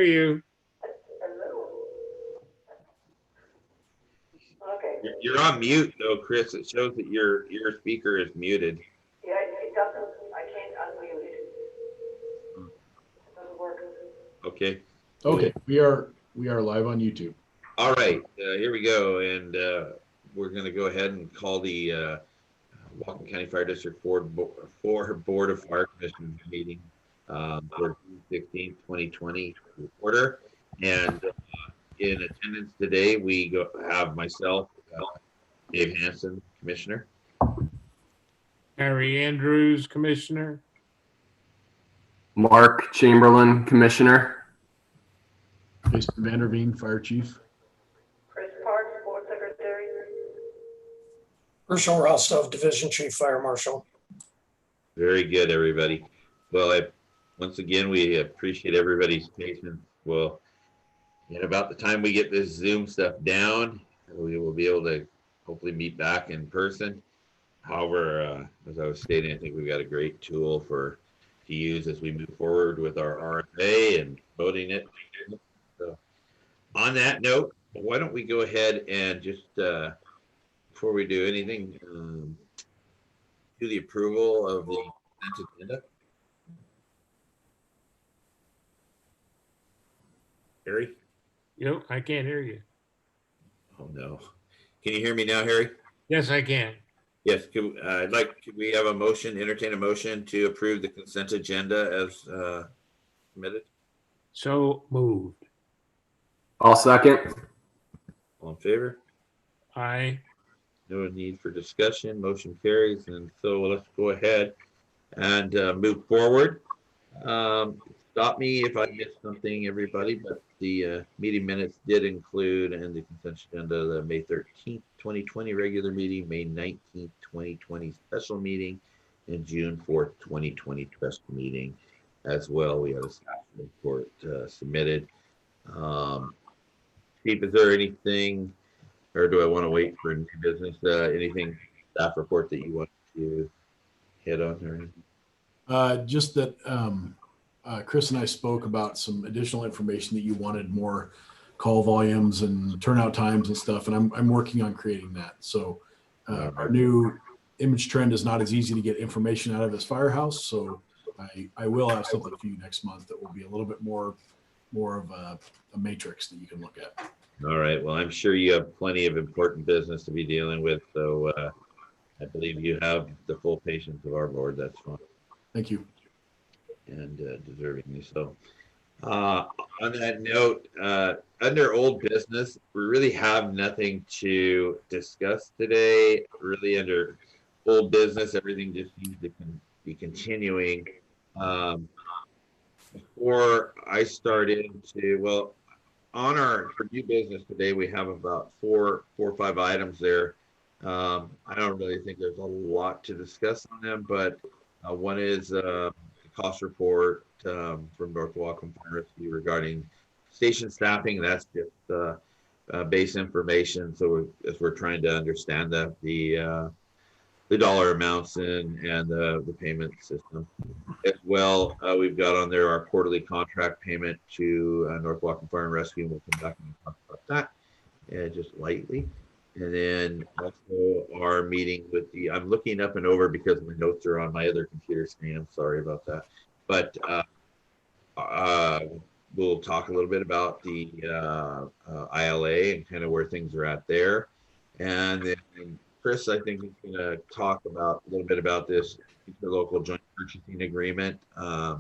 hear you. Okay. You're on mute though, Chris. It shows that your speaker is muted. Yeah, it doesn't, I can't unmute it. It doesn't work. Okay. Okay, we are live on YouTube. All right. Here we go, and we're going to go ahead and call the Whatcom County Fire District Board of Fire Commissioners meeting for June 16th, 2020 order. And in attendance today, we have myself, Dave Hanson, Commissioner. Harry Andrews, Commissioner. Mark Chamberlain, Commissioner. Jason Vanderveen, Fire Chief. Chris Parks, Board Secretary. Herschel Rostov, Division Chief Fire Marshal. Very good, everybody. Well, once again, we appreciate everybody's patience. Well, in about the time we get this Zoom stuff down, we will be able to hopefully meet back in person. However, as I was stating, I think we've got a great tool to use as we move forward with our RFA and voting it. So, on that note, why don't we go ahead and just before we do anything, do the approval of the consent agenda. Harry? Yep, I can't hear you. Oh no. Can you hear me now, Harry? Yes, I can. Yes. Could we have a motion, entertain a motion to approve the consent agenda as submitted? So moved. I'll second. All in favor? Aye. No need for discussion. Motion carries. And so let's go ahead and move forward. Stop me if I missed something, everybody, but the meeting minutes did include and the consent agenda the May 13th, 2020 regular meeting, May 19th, 2020 special meeting, and June 4th, 2020 special meeting as well. We have a staff report submitted. Chief, is there anything, or do I want to wait for new business? Anything staff report that you want to hit on or anything? Just that Chris and I spoke about some additional information that you wanted, more call volumes and turnout times and stuff, and I'm working on creating that. So our new image trend is not as easy to get information out of this firehouse. So I will have something for you next month that will be a little bit more of a matrix that you can look at. All right. Well, I'm sure you have plenty of important business to be dealing with. So I believe you have the full patience of our board. That's fine. Thank you. And deservingly so. On that note, under old business, we really have nothing to discuss today. Really, under old business, everything just seems to be continuing. Before I started on our new business today, we have about four or five items there. I don't really think there's a lot to discuss on them, but one is the cost report from North Whatcom Fire Rescue regarding station staffing. That's just base information. So as we're trying to understand the dollar amounts and the payment system as well. We've got on there our quarterly contract payment to North Whatcom Fire and Rescue. We'll come back and talk about that just lightly. And then also our meeting with I'm looking up and over because my notes are on my other computer screen. I'm sorry about that. But we'll talk a little bit about the ILA and kind of where things are at there. And then Chris, I think, is going to talk a little bit about this local joint purchasing agreement,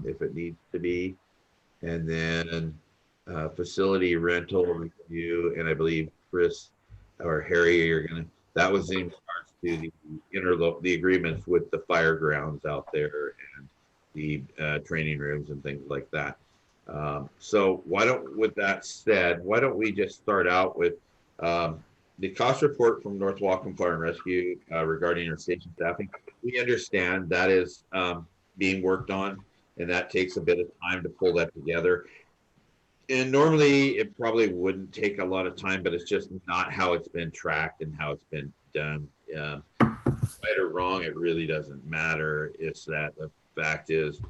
if it needs to be. And then facility rental review. And I believe Chris or Harry, that was in regards to the agreements with the fire grounds out there and the training rooms and things like that. So with that said, why don't we just start out with the cost report from North Whatcom Fire and Rescue regarding our station staffing. We understand that is being worked on, and that takes a bit of time to pull that together. And normally it probably wouldn't take a lot of time, but it's just not how it's been tracked and how it's been done. Right or wrong, it really doesn't matter. It's that the fact is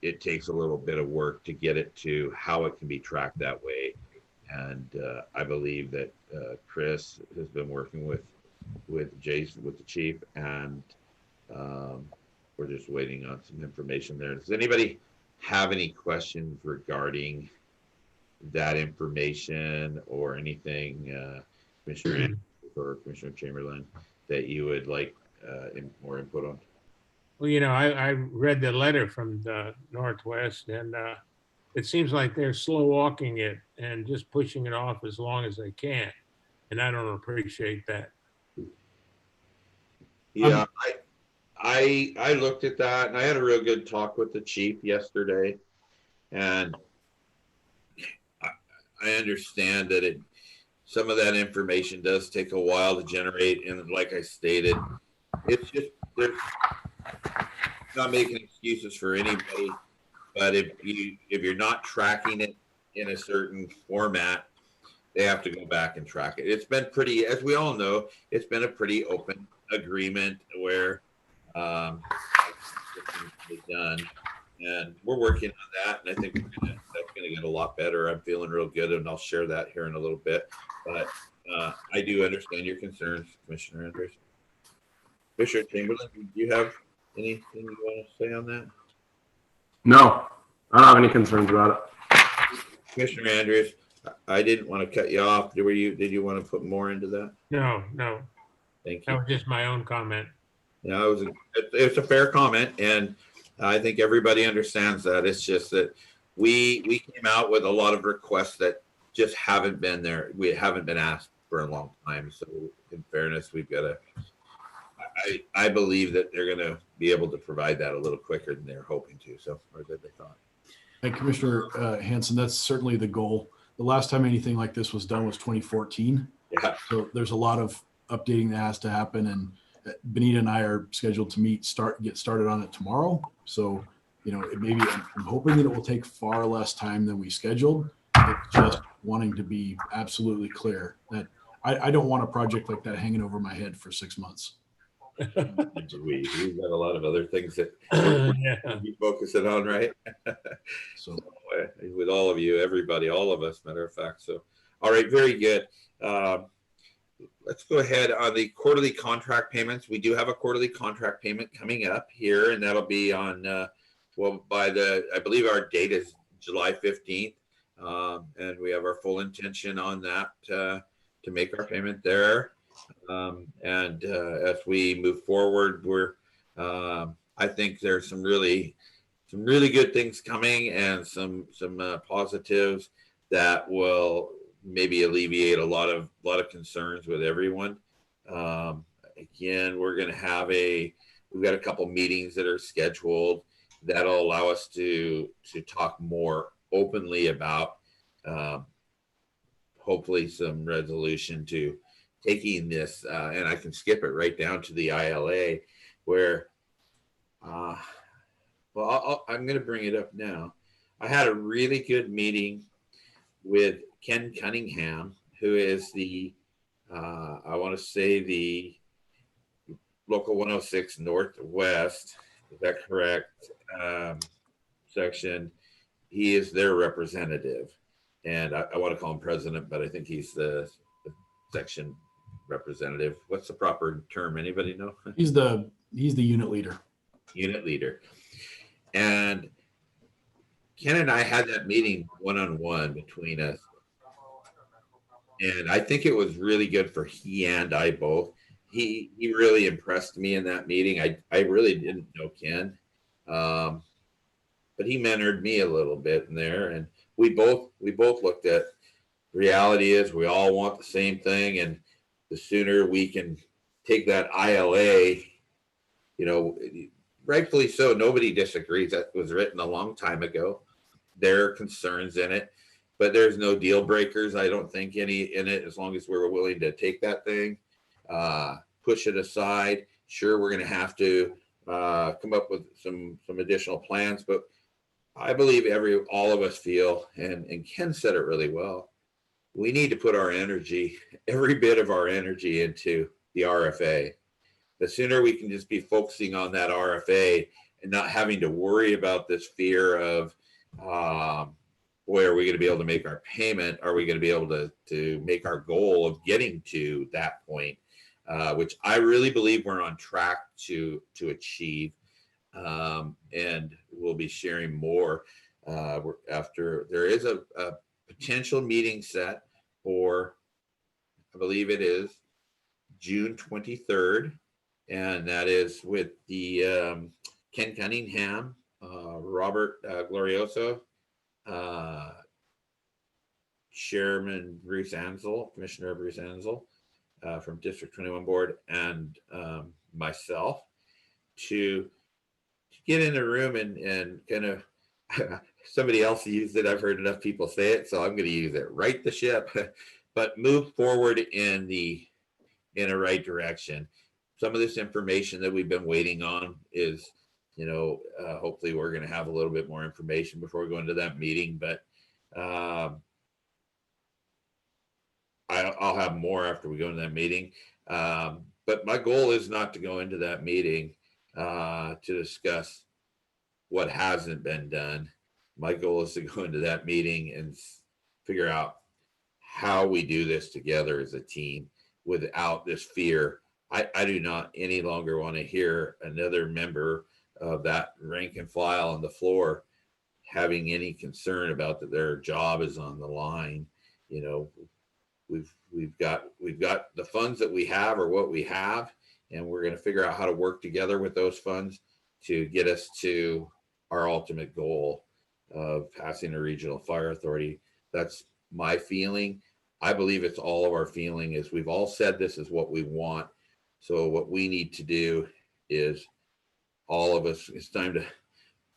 it takes a little bit of work to get it to how it can be tracked that way. And I believe that Chris has been working with Jason, with the chief, and we're just waiting on some information there. Does anybody have any questions regarding that information or anything, Commissioner Andrews or Commissioner Chamberlain, that you would like more input on? Well, I read the letter from the Northwest, and it seems like they're slow walking it and just pushing it off as long as they can. And I don't appreciate that. Yeah, I looked at that and I had a real good talk with the chief yesterday, and I understand that some of that information does take a while to generate, and like I stated, it's just there's not making excuses for anybody, but if you're not tracking it in a certain format, they have to go back and track it. It's been pretty, as we all know, it's been a pretty open agreement where it's done, and we're working on that, and I think that's going to get a lot better. I'm feeling real good, and I'll share that here in a little bit. But I do understand your concerns, Commissioner Andrews. Commissioner Chamberlain, do you have anything you want to say on that? No, I don't have any concerns about it. Commissioner Andrews, I didn't want to cut you off. Did you want to put more into that? No. Thank That you. was just my own comment. Yeah, it's a fair comment, and I think everybody understands that. It's just that we came out with a lot of requests that just haven't been there. We haven't been asked for a long time. So in fairness, we've got to. I believe that they're going to be able to provide that a little quicker than they're hoping to. So, or that they thought. And Commissioner Hanson, that's certainly the goal. The last time anything like this was done was 2014. Yeah. So there's a lot of updating that has to happen, and Benita and I are scheduled to get started on it tomorrow. So, maybe I'm hoping that it will take far less time than we scheduled. It's just wanting to be absolutely clear that I don't want a project like that hanging over my head for 6 months. We've got a lot of other things that Yeah. we focusing on, right? So With all of you, everybody, all of us, matter of fact. So, all right, very good. Let's go ahead on the quarterly contract payments. We do have a quarterly contract payment coming up here, and that'll be on, I believe our date is July 15th. And we have our full intention on that to make our payment there. As we move forward, I think there's some really good things coming, and some positives that will maybe alleviate a lot of concerns with everyone. Again, we've got a couple meetings that are scheduled that'll allow us to talk more openly about hopefully some resolution to taking this, and I can skip it right down to the ILA, where I'm going to bring it up now. I had a really good meeting with Ken Cunningham, who is the local 106 Northwest. Is that correct? Section. He is their representative, and I want to call him president, but I think he's the section representative. What's the proper term? Anybody know? he's the unit leader. Unit leader. And Ken and I had that meeting one-on-one between us. And I think it was really good for he and I both. He really impressed me in that meeting. I really didn't know Ken. But he mentored me a little bit in there. And we both looked at reality is we all want the same thing. And the sooner we can take that ILA, rightfully so, nobody disagrees. That was written a long time ago. There are concerns in it, but there's no deal breakers. I don't think any in it, as long as we're willing to take that thing, push it aside. Sure, we're going to have to come up with some additional plans, but I believe all of us feel, and Ken said it really well, we need to put our energy, every bit of our energy, into the RFA. The sooner we can just be focusing on that RFA, and not having to worry about this fear of, boy, are we going to be able to make our payment? Are we going to be able to make our goal of getting to that point, which I really believe we're on track to achieve. And we'll be sharing more after there is a potential meeting set for, I believe it is June 23rd, and that is with the Ken Cunningham, Robert Glorioso, Chairman Bruce Ansel, Commissioner Bruce Ansel from District 21 Board, and myself to get in a room and kind of somebody else used it. I've heard enough people say it, so I'm going to use it. Right the ship, but move forward in a right direction. Some of this information that we've been waiting on is, hopefully we're going to have a little bit more information before we go into that meeting. But I'll have more after we go into that meeting. But my goal is not to go into that meeting to discuss what hasn't been done. My goal is to go into that meeting and figure out how we do this together as a team without this fear. I do not any longer want to hear another member of that rank and file on the floor having any concern about that their job is on the line. We've got the funds that we have or what we have, and we're going to figure out how to work together with those funds to get us to our ultimate goal of passing a regional fire authority. That's my feeling. I believe it's all of our feeling is we've all said this is what we want. So what we need to do is all of us, it's time to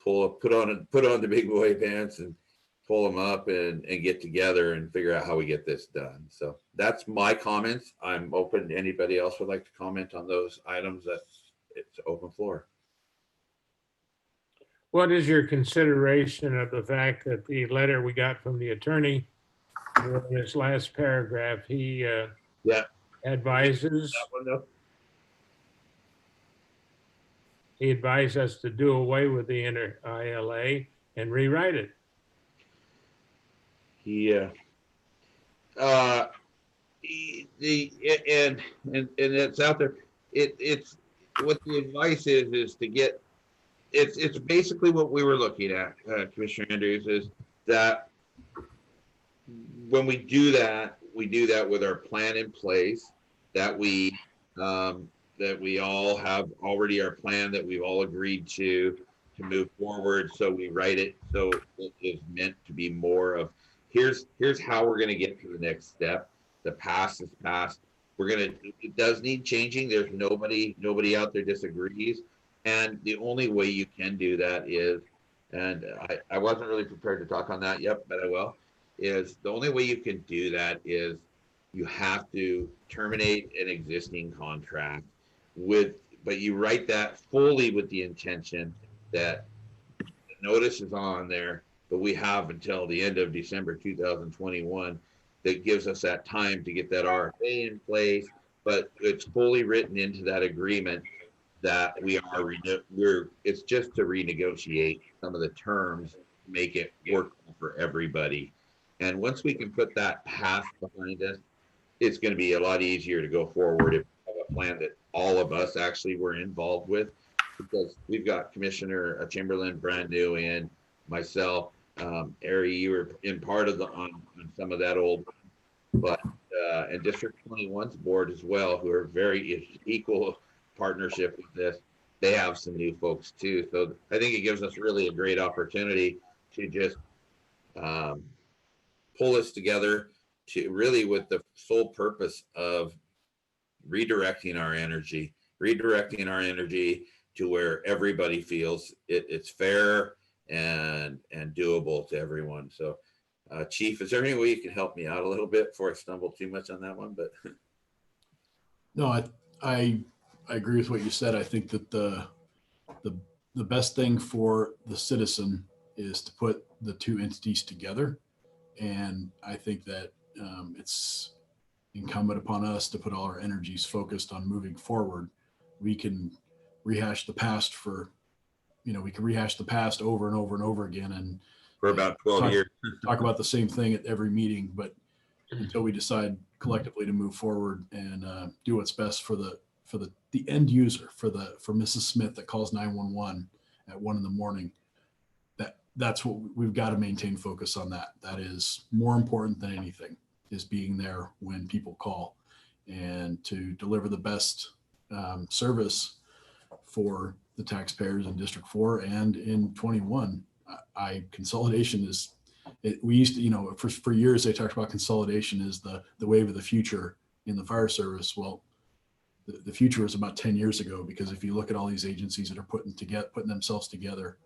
put on the big boy pants and pull them up and get together and figure out how we get this done. So that's my comments. I'm open to anybody else would like to comment on those items. It's open floor. What is your consideration of the fact that the letter we got from the attorney, in this last paragraph, he advises, he advised us to do away with the inner ILA and rewrite it. Yeah. And it's out there. It's what the advice is to get. It's basically what we were looking at, Commissioner Andrews, is that when we do that with our plan in place, that we all have already our plan that we've all agreed to move forward. So we write it so it is meant to be more of here's how we're going to get to the next step. The past is past. It does need changing. There's nobody out there disagrees. And the only way you can do that is, and I wasn't really prepared to talk on that yet, but I will, is the only way you can do that is you have to terminate an existing contract but you write that fully with the intention that the notice is on there, but we have until the end of December 2021 that gives us that time to get that RFA in place, but it's fully written into that agreement that it's just to renegotiate some of the terms, make it work for everybody. And once we can put that path behind us, it's going to be a lot easier to go forward if we have a plan that all of us actually were involved with, because we've got Commissioner Chamberlain brand new and myself, Ari, you were in part of on some of that old, but and District 21's board as well, who are very equal partnership with this. They have some new folks too. So I think it gives us really a great opportunity to just pull this together to really with the sole purpose of redirecting our energy to where everybody feels it's fair and doable to everyone. So Chief, is there any way you can help me out a little bit before I stumble too much on that one? But No, I agree with what you said. I think that the best thing for the citizen is to put the two entities together. And I think that it's incumbent upon us to put all our energies focused on moving forward. We can rehash the past for, we can rehash the past over and over and over again and For about 12 years. talk about the same thing at every meeting, but until we decide collectively to move forward and do what's best for the end user, for Mrs. Smith that calls 911 at 1 a.m, that's what we've got to maintain focus on. That is more important than anything, is being there when people call and to deliver the best service for the taxpayers in District 4 and in 21. Consolidation is, we used to, for years they talked about consolidation is the wave of the future in the fire service. Well, the future was about 10 years ago, because if you look at all these agencies that are putting themselves together,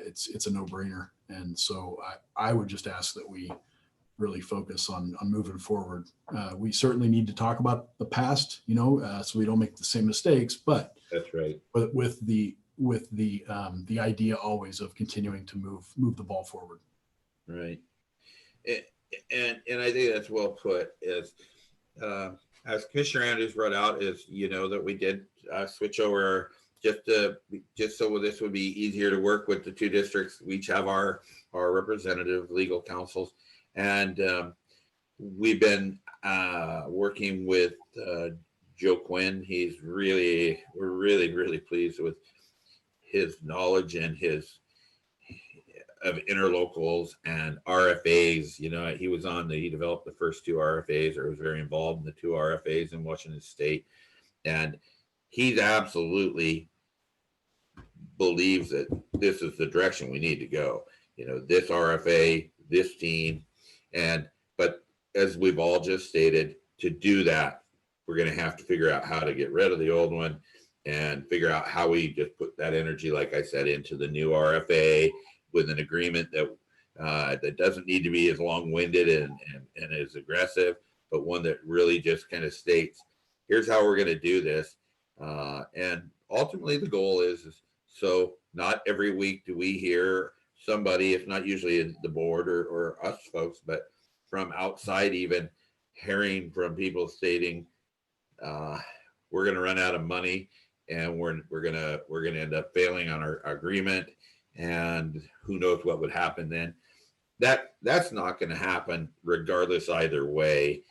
it's a no-brainer. And so I would just ask that we really focus on moving forward. We certainly need to talk about the past, so we don't make the same mistakes, but That's right. with the idea always of continuing to move the ball forward. Right. And I think that's well put. Is as Commissioner Andrews brought out, is that we did switch over just so this would be easier to work with the two districts. We each have our representative legal counsels, and we've been working with Joe Quinn. We're really pleased with his knowledge and of interlocals and RFAs. He developed the first 2 RFAs, or was very involved in the 2 RFAs in Washington State. And he's absolutely believes that this is the direction we need to go. This RFA, this team. But as we've all just stated, to do that, we're going to have to figure out how to get rid of the old one and figure out how we just put that energy, like I said, into the new RFA with an agreement that doesn't need to be as long-winded and as aggressive, but one that really just kind of states, here's how we're going to do this. And ultimately the goal is so not every week do we hear somebody, if not usually the board or us folks, but from outside, even hearing from people stating, we're going to run out of money and we're going to end up failing on our agreement, and who knows what would happen then. That's not going to happen regardless either way.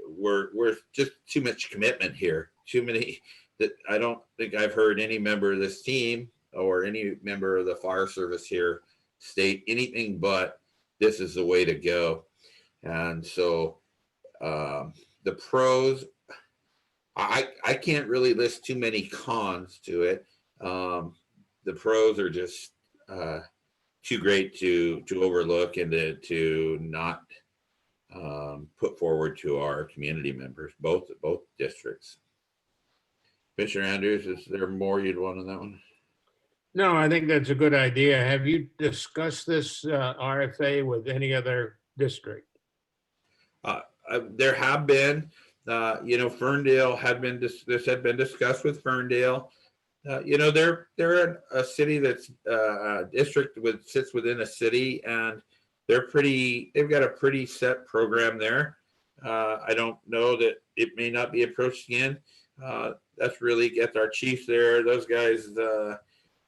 We're just too much commitment here. Too many that I don't think I've heard any member of this team or any member of the fire service here state anything but this is the way to go. And so the pros, I can't really list too many cons to it. The pros are just too great to overlook and to not put forward to our community members, both districts. Commissioner Andrews, is there more you'd want on that one? No, I think that's a good idea. Have you discussed this RFA with any other district? There have been, Ferndale this had been discussed with Ferndale. They're a city that's district sits within a city, and they've got a pretty set program there. I don't know that it may not be approached again. That's really gets our chiefs there. Those guys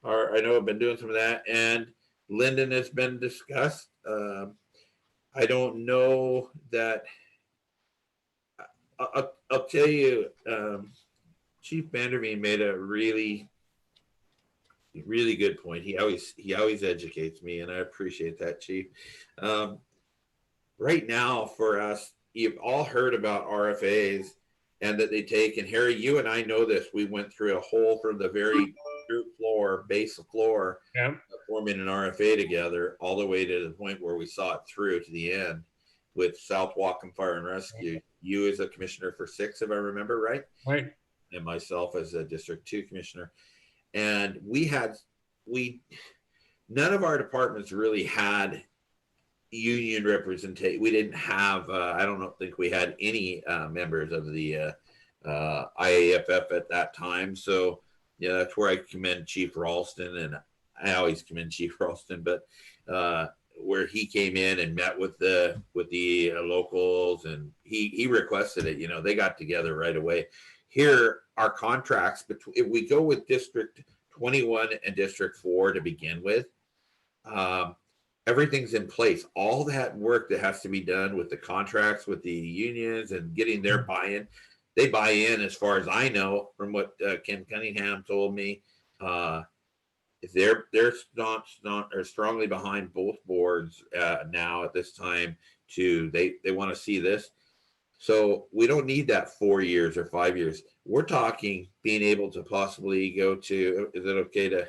I know have been doing some of that, and Linden has been discussed. I don't know that. I'll tell you, Chief Vanderveen made a really good point. He always educates me, and I appreciate that, Chief. Right now, for us, you've all heard about RFAs and that they take. And Harry, you and I know this. We went through a whole from the very base floor, Yeah. Forming an RFA together, all the way to the point where we saw it through to the end with South Whatcom Fire and Rescue. You as a commissioner for 6, if I remember right. Right. And myself as a District 2 commissioner. And none of our departments really had union representation. We didn't have, I don't think we had any members of the IAFF at that time. So yeah, that's where I commend Chief Ralston, and I always commend Chief Ralston, but where he came in and met with the locals, and he requested it. They got together right away. Here, our contracts if we go with District 21 and District 4 to begin with. Everything's in place. All that work that has to be done with the contracts with the unions and getting their buy-in, they buy in as far as I know from what Kim Cunningham told me. They're strongly behind both boards now at this time. They want to see this. So we don't need that 4 years or 5 years. We're talking being able to possibly go to. Is it okay to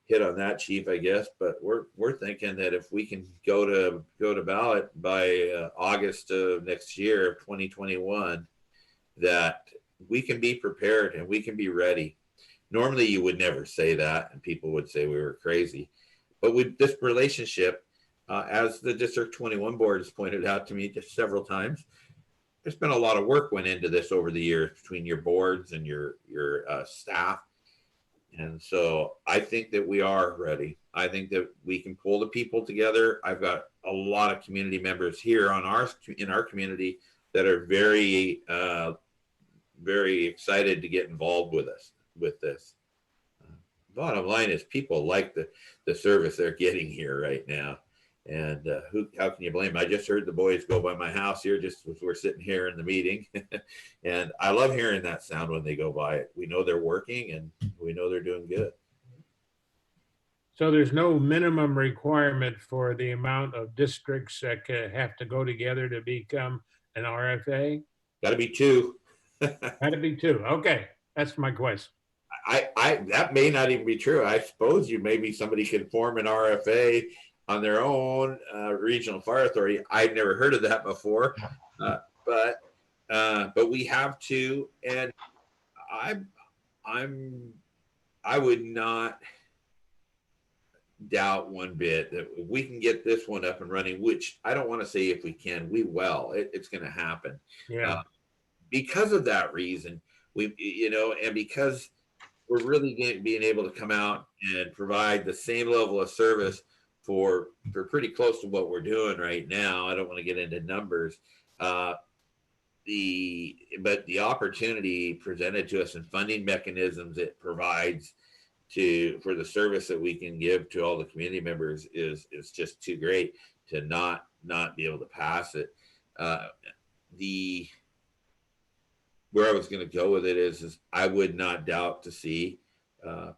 hit on that, Chief? I guess, but we're thinking that if we can go to ballot by August of next year, 2021, that we can be prepared and we can be ready. Normally, you would never say that, and people would say we were crazy. But with this relationship, as the District 21 board has pointed out to me just several times, there's been a lot of work went into this over the years between your boards and your staff. And so I think that we are ready. I think that we can pull the people together. I've got a lot of community members here in our community that are very, very excited to get involved with us with this. Bottom line is people like the service they're getting here right now. And how can you blame them? I just heard the boys go by my house here just as we're sitting here in the meeting. And I love hearing that sound when they go by it. We know they're working and we know they're doing good. So there's no minimum requirement for the amount of districts that have to go together to become an RFA? Got to be 2. Got to be 2. Okay, that's my question. That may not even be true. I suppose maybe somebody could form an RFA on their own regional fire authority. I've never heard of that before, but we have to, and I would not doubt one bit that if we can get this one up and running, which I don't want to say if we can, we will. It's going to happen. Yeah. Because of that reason, and because we're really being able to come out and provide the same level of service for pretty close to what we're doing right now. I don't want to get into numbers. But the opportunity presented to us and funding mechanisms it provides for the service that we can give to all the community members is just too great to not be able to pass it. Where I was going to go with it is I would not doubt to see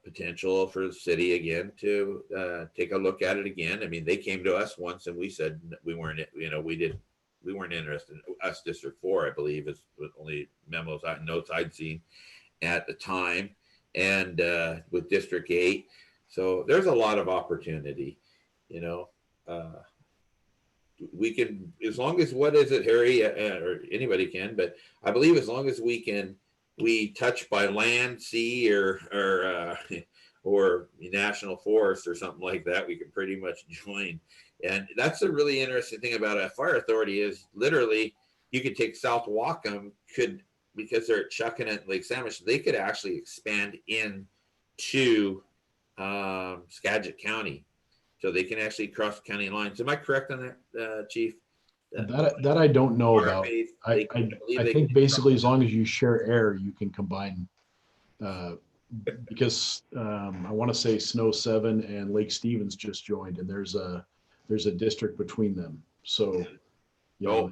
potential for the city again to take a look at it again. I mean, they came to us once and we said we weren't, we weren't interested. Us District 4, I believe, is the only memos notes I'd seen at the time, and with District 8. So there's a lot of opportunity, we can, as long as, what is it, Harry, or anybody can, but I believe as long as we touch by land, sea, or national forest or something like that, we can pretty much join. And that's a really interesting thing about a fire authority is literally you could take South Wacom because they're at Chuckanut, Lake Sandwich, they could actually expand into Skagit County. So they can actually cross the county lines. Am I correct on that, Chief? That I don't know about. I think basically as long as you share air, you can combine. Because I want to say Snow 7 and Lake Stevens just joined, and there's a district between them. So yeah,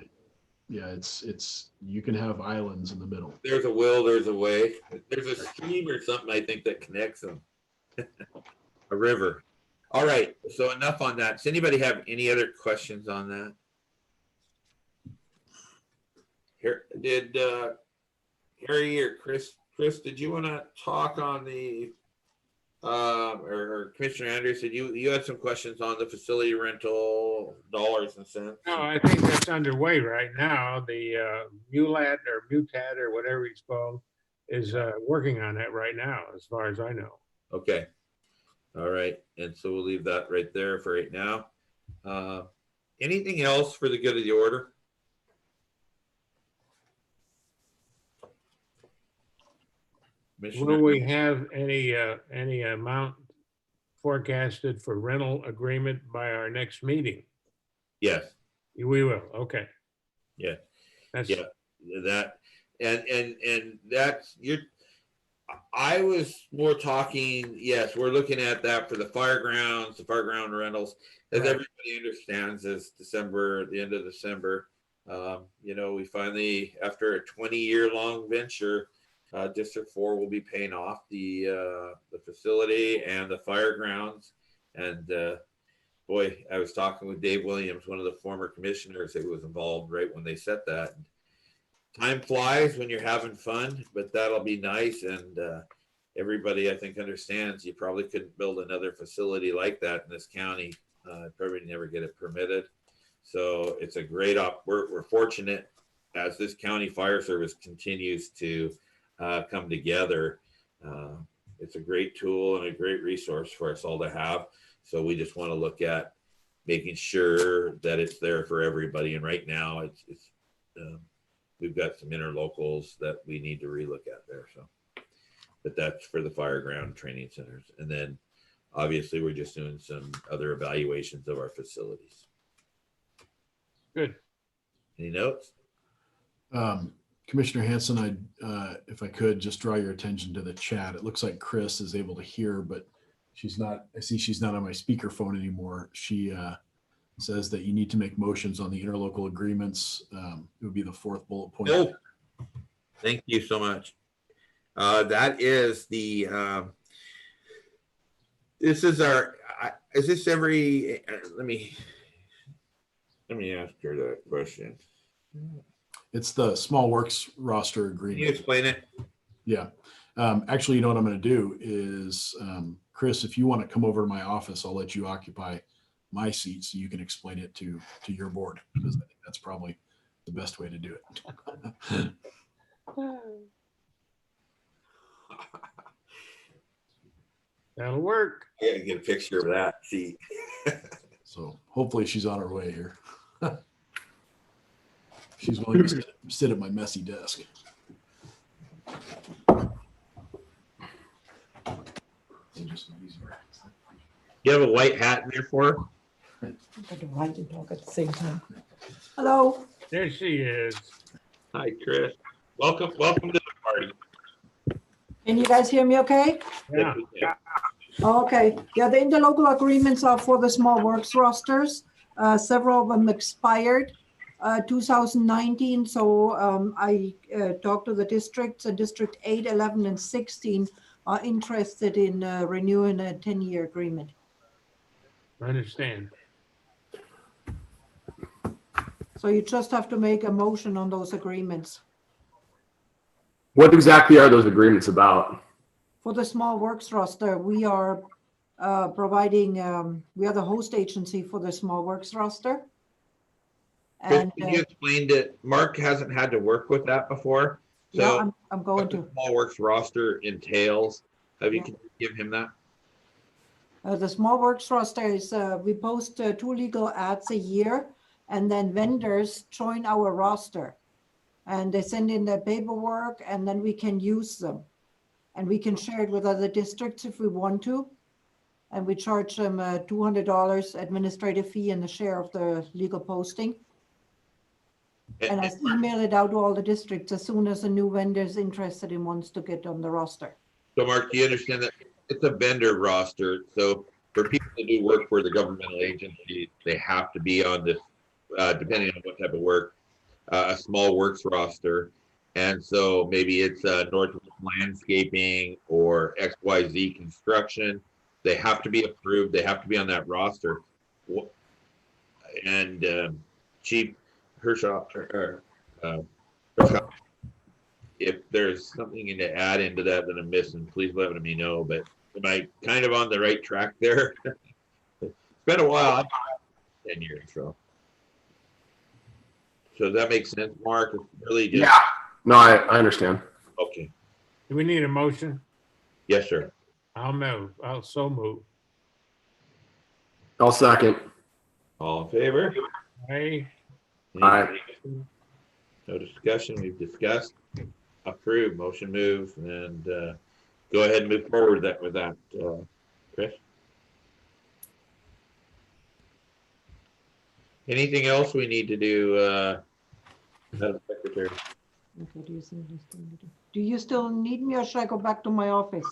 it's you can have islands in the middle. There's a will, there's a way. There's a stream or something I think that connects them. A river. All right, so enough on that. Does anybody have any other questions on that? Here, did Harry or Chris, did you want to talk on the, or Commissioner Andrews, did you had some questions on the facility rental dollars and cents? No, I think that's underway right now. The MULAT or MUTAT or whatever it's called is working on that right now, as far as I know. Okay. All right, and so we'll leave that right there for right now. Anything else for the good of the order? Will we have any amount forecasted for rental agreement by our next meeting? Yes. We will. Okay. Yeah. That's that and that's I was more talking, yes, we're looking at that for the firegrounds, the fireground rentals. As Right. everybody understands, it's December, the end of December. We finally, after a 20-year long venture, District 4 will be paying off the facility and the firegrounds. And boy, I was talking with Dave Williams, one of the former commissioners who was involved right when they set that. Time flies when you're having fun, but that'll be nice. And everybody, I think, understands you probably couldn't build another facility like that in this county. Probably never get it permitted. So it's a great we're fortunate as this county fire service continues to come together. It's a great tool and a great resource for us all to have. So we just want to look at making sure that it's there for everybody. And right now, it's we've got some interlocals that we need to relook at there. So, but that's for the fireground training centers. And then obviously we're just doing some other evaluations of our facilities. Good. Any notes? Commissioner Hanson, if I could just draw your attention to the chat. It looks like Chris is able to hear, but she's not. I see she's not on my speakerphone anymore. She says that you need to make motions on the interlocal agreements. It would be the fourth bullet point. Oh, thank you so much. That is the. This is our. Is this every? Let me ask her that question. It's the small works roster Can you agreement. explain it? Yeah. Actually, you know what I'm going to do is, Chris, if you want to come over to my office, I'll let you occupy my seat so you can explain it to your board, because I think that's probably the best way to do it. That'll work. I gotta get a picture of that. See. So hopefully she's on her way here. She's willing to sit at my messy desk. You have a white hat in there for her? I can write and talk at the same time. Hello. There she is. Hi, Chris. Welcome to the party. Can you guys hear me okay? Yeah. Okay. Yeah, the interlocal agreements are for the small works rosters. Several of them expired 2019. So I talked to the districts, and District 8, 11, and 16 are interested in renewing a 10-year agreement. I understand. So you just have to make a motion on those agreements. What exactly are those agreements about? For the small works roster, we are providing, we are the host agency for the small works roster. Chris, And can you explain that Mark hasn't had to work with that before? So yeah, I'm going what the to. Small Works roster entails. Can you give him that? The small works roster is, we post 2 legal ads a year, and then vendors join our roster. And they send in their paperwork, and then we can use them. And we can share it with other districts if we want to. And we charge them $200 administrative fee and a share of the legal posting. And I email it out to all the districts as soon as a new vendor is interested and wants to get on the roster. So Mark, do you understand that it's a vendor roster? So for people to do work for the governmental agencies, they have to be on this, depending on what type of work, a small works roster. And so maybe it's Northwest Landscaping or XYZ Construction. They have to be approved. They have to be on that roster. And Chief Hershaw, if there's something to add into that that I'm missing, please let me know. But am I kind of on the right track there? It's been a while. 10 years, so. So does that make sense, Mark? It's really just. Yeah. No, I understand. Okay. Do we need a motion? Yes, sir. I'll move. I'll so move. I'll second. All in favor? Hey, Aye. No discussion. We've discussed. Approved. Motion moves. And go ahead and move forward with that, Chris. Anything else we need to do, Madam Secretary? Okay, do you still need me or should I go back to my office?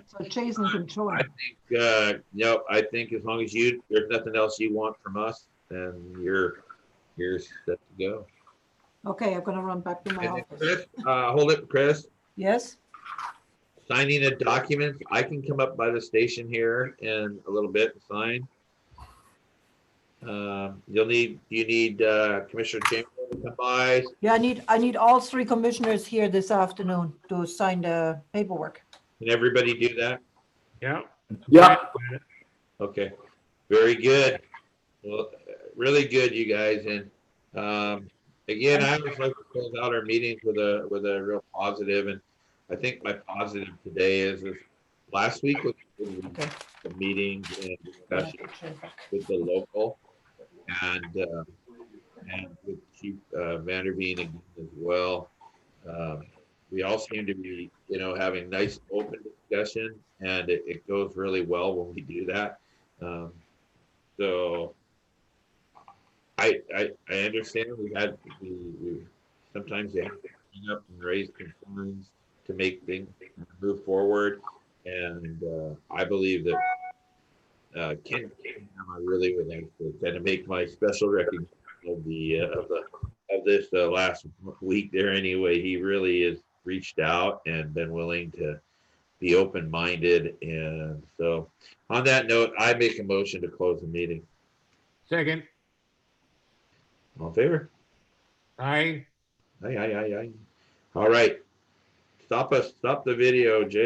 So Jason can join. I think, no, I think as long as there's nothing else you want from us, then you're set to go. Okay, I'm gonna run back to my And then office. Chris, hold it, Chris. Yes? Signing a document, I can come up by the station here in a little bit and sign. Do you need Commissioner Chamberlain to come by? Yeah, I need all three commissioners here this afternoon to sign the paperwork. Can everybody do that? Yeah. Yeah. Okay, very good. Well, really good, you guys. And again, I always like to close out our meetings with a real positive. And I think my positive today is last week was Okay. the meetings and discussion with the local and with Chief Vanderveen again as well. We all seem to be, having nice open discussion, and it goes really well when we do that. So I understand we sometimes they have to bring up and raise concerns to make things move forward, and I believe that Ken, I really would like to kind of make my special recognition of this last week there. Anyway, he really has reached out and been willing to be open-minded, and so on that note, I make a motion to close the meeting. Second, All in favor? aye. Aye. All right. Stop the video, Jay.